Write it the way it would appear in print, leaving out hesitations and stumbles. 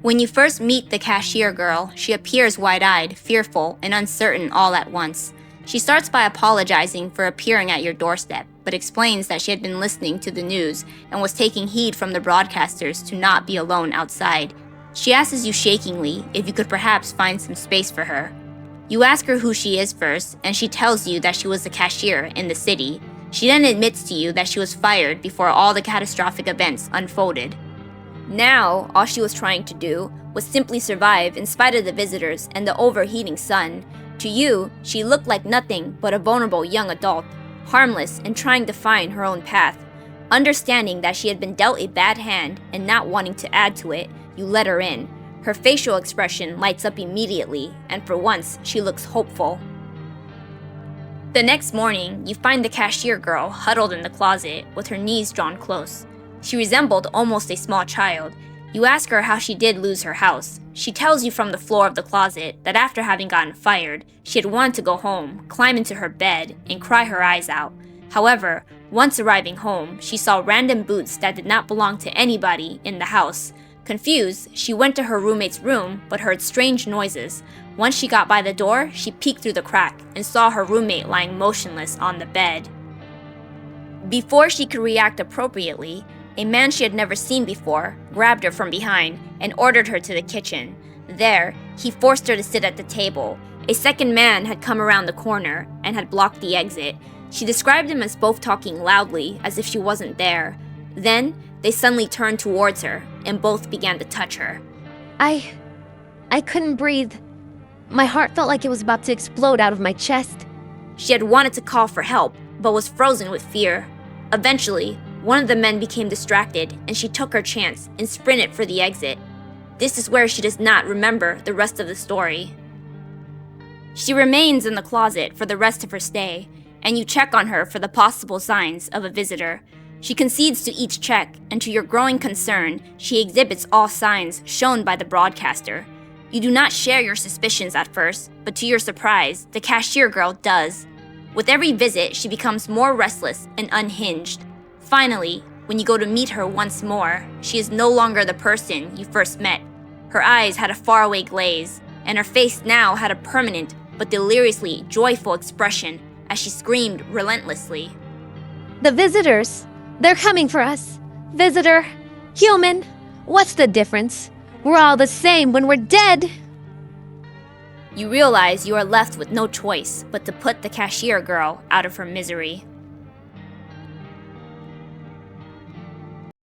When you first meet the cashier girl, she appears wide-eyed, fearful, and uncertain all at once. She starts by apologizing for appearing at your doorstep, but explains that she had been listening to the news and was taking heed from the broadcasters to not be alone outside. She asks you shakingly if you could perhaps find some space for her. You ask her who she is first, and she tells you that she was the cashier in the city. She then admits to you that she was fired before all the catastrophic events unfolded. Now, all she was trying to do was simply survive in spite of the visitors and the overheating sun. To you, she looked like nothing but a vulnerable young adult, harmless and trying to find her own path. Understanding that she had been dealt a bad hand and not wanting to add to it, you let her in. Her facial expression lights up immediately, and for once, she looks hopeful. The next morning, you find the cashier girl huddled in the closet with her knees drawn close. She resembled almost a small child. You ask her how she did lose her house. She tells you from the floor of the closet that after having gotten fired, she had wanted to go home, climb into her bed, and cry her eyes out. However, once arriving home, she saw random boots that did not belong to anybody in the house. Confused, she went to her roommate's room but heard strange noises. Once she got by the door, she peeked through the crack and saw her roommate lying motionless on the bed. Before she could react appropriately, a man she had never seen before grabbed her from behind and ordered her to the kitchen. There, he forced her to sit at the table. A second man had come around the corner and had blocked the exit. She described him as both talking loudly as if she wasn't there. Then, they suddenly turned towards her and both began to touch her. I couldn't breathe. My heart felt like it was about to explode out of my chest. She had wanted to call for help, but was frozen with fear. Eventually, one of the men became distracted and she took her chance and sprinted for the exit. This is where she does not remember the rest of the story. She remains in the closet for the rest of her stay, and you check on her for the possible signs of a visitor. She concedes to each check, and to your growing concern, she exhibits all signs shown by the broadcaster. You do not share your suspicions at first, but to your surprise, the cashier girl does. With every visit, she becomes more restless and unhinged. Finally, when you go to meet her once more, she is no longer the person you first met. Her eyes had a faraway glaze, and her face now had a permanent but deliriously joyful expression as she screamed relentlessly. The visitors! They're coming for us! Visitor! Human! What's the difference? We're all the same when we're dead! You realize you are left with no choice but to put the cashier girl out of her misery.